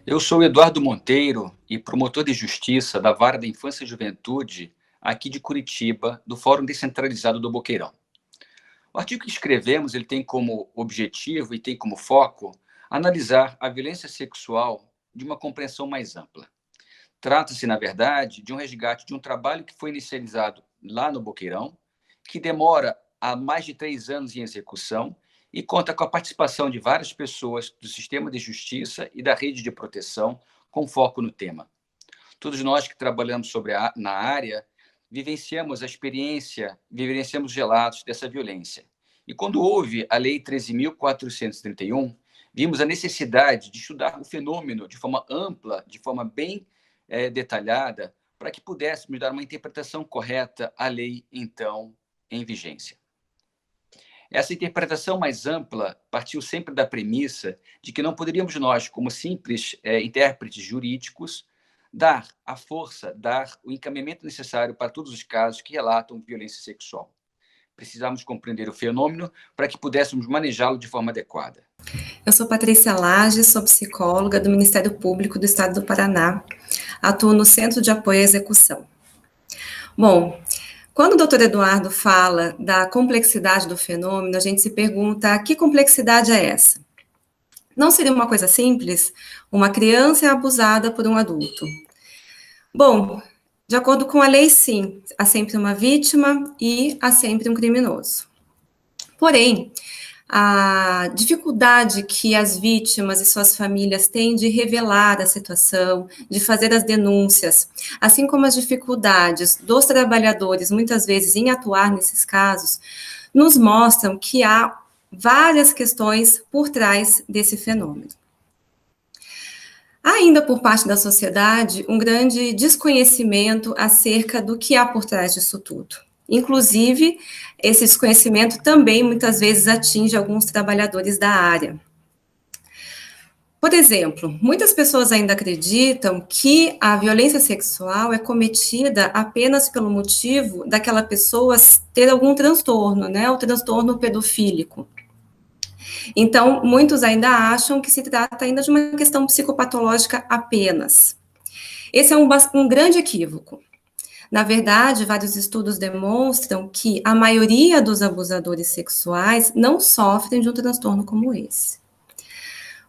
Eu sou Eduardo Monteiro e promotor de justiça da Vara da Infância e Juventude aqui de Curitiba, do Fórum Descentralizado do Boqueirão. O artigo que escrevemos ele tem como objetivo e tem como foco analisar a violência sexual de uma compreensão mais ampla. Trata-se, na verdade, de um resgate de um trabalho que foi inicializado lá no Boqueirão, que demora há mais de 3 anos em execução e conta com a participação de várias pessoas do sistema de justiça e da rede de proteção com foco no tema. Todos nós que trabalhamos na área vivenciamos a experiência, vivenciamos relatos dessa violência. E quando houve a Lei 13.431, vimos a necessidade de estudar o fenômeno de forma ampla, de forma bem detalhada, para que pudéssemos dar uma interpretação correta à lei, então, em vigência. Essa interpretação mais ampla partiu sempre da premissa de que não poderíamos nós, como simples intérpretes jurídicos, dar a força, dar o encaminhamento necessário para todos os casos que relatam violência sexual. Precisamos compreender o fenômeno para que pudéssemos manejá-lo de forma adequada. Eu sou Patrícia Lage, sou psicóloga do Ministério Público do Estado do Paraná. Atuo no Centro de Apoio à Execução. Bom, quando o doutor Eduardo fala da complexidade do fenômeno, a gente se pergunta que complexidade é essa? Não seria uma coisa simples? Uma criança é abusada por um adulto. Bom, de acordo com a lei, sim, há sempre uma vítima e há sempre um criminoso. Porém, a dificuldade que as vítimas e suas famílias têm de revelar a situação, de fazer as denúncias, assim como as dificuldades dos trabalhadores, muitas vezes, em atuar nesses casos, nos mostram que há várias questões por trás desse fenômeno. Há ainda por parte da sociedade um grande desconhecimento acerca do que há por trás disso tudo. Inclusive, esse desconhecimento também muitas vezes atinge alguns trabalhadores da área. Por exemplo, muitas pessoas ainda acreditam que a violência sexual é cometida apenas pelo motivo daquela pessoa ter algum transtorno, né, o transtorno pedofílico. Então, muitos ainda acham que se trata ainda de uma questão psicopatológica apenas. Esse é um grande equívoco. Na verdade, vários estudos demonstram que a maioria dos abusadores sexuais não sofrem de um transtorno como esse.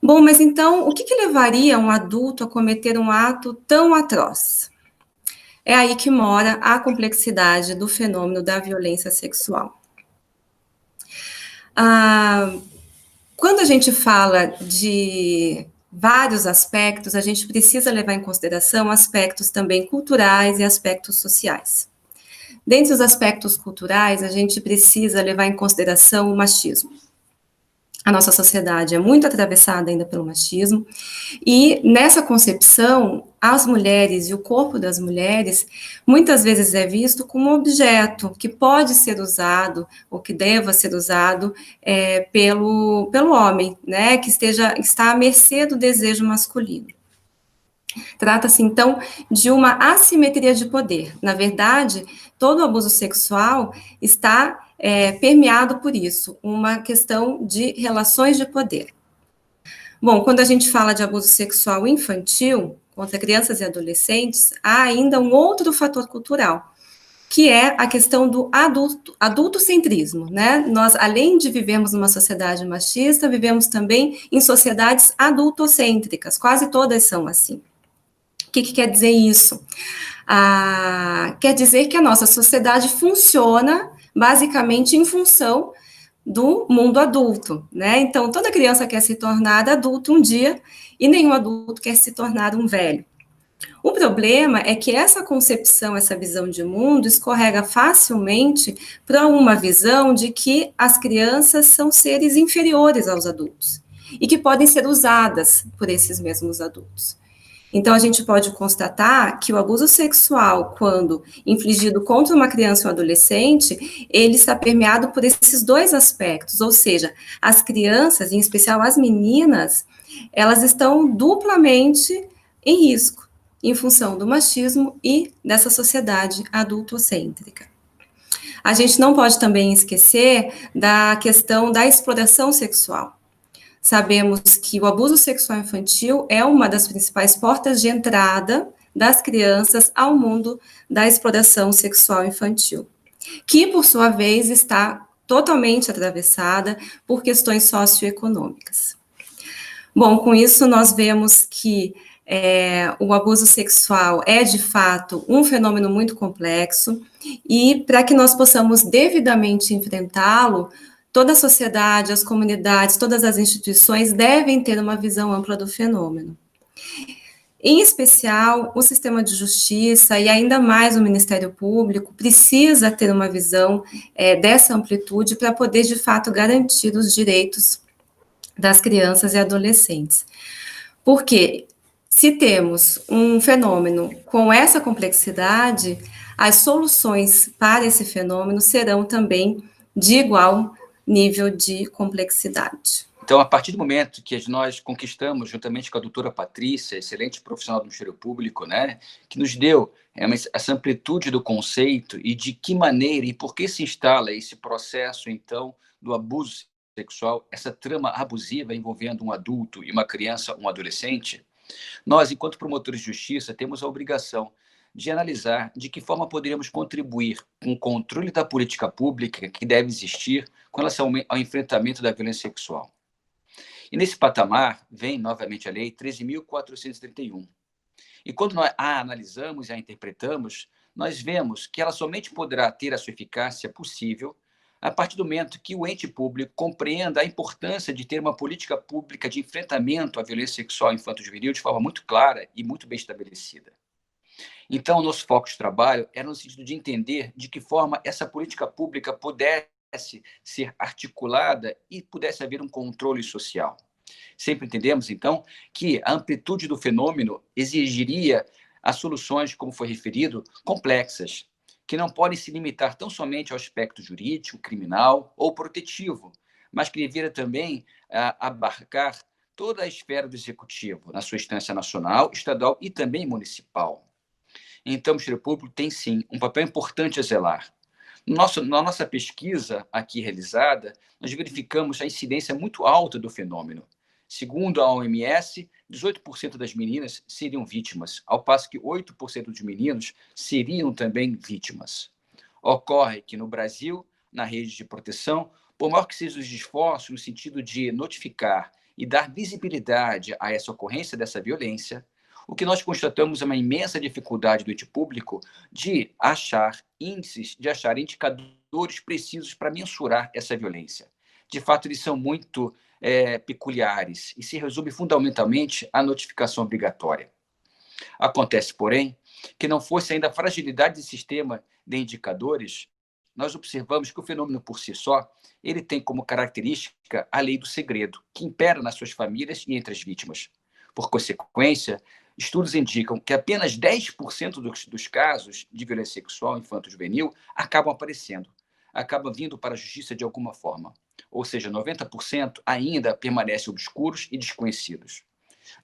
Bom, mas então, o que levaria um adulto a cometer um ato tão atroz? É aí que mora a complexidade do fenômeno da violência sexual. Quando a gente fala de vários aspectos, a gente precisa levar em consideração aspectos também culturais e aspectos sociais. Dentre os aspectos culturais, a gente precisa levar em consideração o machismo. A nossa sociedade é muito atravessada ainda pelo machismo, e nessa concepção, as mulheres e o corpo das mulheres, muitas vezes é visto como um objeto que pode ser usado, ou que deva ser usado pelo homem, né, que está à mercê do desejo masculino. Trata-se, então, de uma assimetria de poder. Na verdade, todo abuso sexual está permeado por isso, uma questão de relações de poder. Bom, quando a gente fala de abuso sexual infantil, contra crianças e adolescentes, há ainda um outro fator cultural, que é a questão do adultocentrismo, né? Nós, além de vivermos numa sociedade machista, vivemos também em sociedades adultocêntricas, quase todas são assim. O que quer dizer isso? Quer dizer que a nossa sociedade funciona basicamente em função do mundo adulto, né? Então, toda criança quer se tornar adulto um dia e nenhum adulto quer se tornar um velho. O problema é que essa concepção, essa visão de mundo escorrega facilmente para uma visão de que as crianças são seres inferiores aos adultos e que podem ser usadas por esses mesmos adultos. Então, a gente pode constatar que o abuso sexual, quando infligido contra uma criança ou adolescente, ele está permeado por esses dois aspectos, ou seja, as crianças, em especial as meninas, elas estão duplamente em risco, em função do machismo e dessa sociedade adultocêntrica. A gente não pode também esquecer da questão da exploração sexual. sabemos que o abuso sexual infantil é uma das principais portas de entrada das crianças ao mundo da exploração sexual infantil, que, por sua vez, está totalmente atravessada por questões socioeconômicas. Bom, com isso nós vemos que o abuso sexual é, de fato, um fenômeno muito complexo, e para que nós possamos devidamente enfrentá-lo, toda a sociedade, as comunidades, todas as instituições devem ter uma visão ampla do fenômeno. Em especial, o sistema de justiça e ainda mais o Ministério Público precisa ter uma visão dessa amplitude para poder, de fato, garantir os direitos das crianças e adolescentes. Porque se temos um fenômeno com essa complexidade, as soluções para esse fenômeno serão também de igual nível de complexidade. Então, a partir do momento que nós conquistamos, juntamente com a doutora Patrícia, excelente profissional do Ministério Público, né, que nos deu essa amplitude do conceito e de que maneira e por que se instala esse processo, então, do abuso sexual, essa trama abusiva envolvendo um adulto e uma criança, um adolescente, nós, enquanto promotores de justiça, temos a obrigação de analisar de que forma poderíamos contribuir com o controle da política pública que deve existir com relação ao enfrentamento da violência sexual. E nesse patamar vem novamente a Lei 13.431. E quando nós a analisamos e a interpretamos, nós vemos que ela somente poderá ter a sua eficácia possível a partir do momento que o ente público compreenda a importância de ter uma política pública de enfrentamento à violência sexual infanto-juvenil de forma muito clara e muito bem estabelecida. Então, o nosso foco de trabalho era no sentido de entender de que forma essa política pública pudesse ser articulada e pudesse haver um controle social. Sempre entendemos, então, que a amplitude do fenômeno exigiria as soluções, como foi referido, complexas, que não podem se limitar tão somente ao aspecto jurídico, criminal ou protetivo, mas que deveria também abarcar toda a esfera do executivo, na sua instância nacional, estadual e também municipal. Então, o Ministério Público tem, sim, um papel importante a zelar. Na nossa pesquisa aqui realizada, nós verificamos a incidência muito alta do fenômeno. Segundo a OMS, 18% das meninas seriam vítimas, ao passo que 8% dos meninos seriam também vítimas. Ocorre que no Brasil, na rede de proteção, por maior que sejam os esforços no sentido de notificar e dar visibilidade a essa ocorrência dessa violência, o que nós constatamos é uma imensa dificuldade do ente público de achar índices, de achar indicadores precisos para mensurar essa violência. De fato, eles são muito peculiares e se resume fundamentalmente à notificação obrigatória. Acontece, porém, que não fosse ainda a fragilidade do sistema de indicadores, nós observamos que o fenômeno por si só, ele tem como característica a lei do segredo, que impera nas suas famílias e entre as vítimas. Por consequência, estudos indicam que apenas 10% dos casos de violência sexual infanto-juvenil acabam aparecendo, acabam vindo para a justiça de alguma forma. Ou seja, 90% ainda permanecem obscuros e desconhecidos.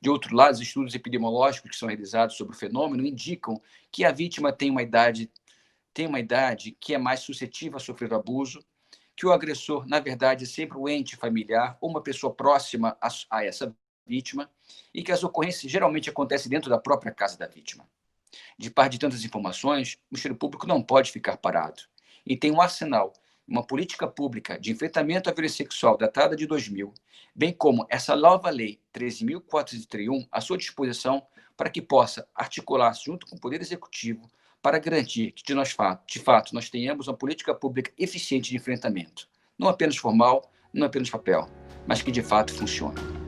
De outro lado, os estudos epidemiológicos que são realizados sobre o fenômeno indicam que a vítima tem uma idade que é mais suscetível a sofrer abuso, que o agressor, na verdade, é sempre o ente familiar ou uma pessoa próxima a essa vítima, e que as ocorrências geralmente acontecem dentro da própria casa da vítima. De par de tantas informações, o Ministério Público não pode ficar parado. E tem um arsenal, uma política pública de enfrentamento à violência sexual datada de 2000, bem como essa nova lei 13.431 à sua disposição para que possa articular junto com o Poder Executivo para garantir que, de fato, nós tenhamos uma política pública eficiente de enfrentamento, não apenas formal, não apenas papel, mas que de fato funcione.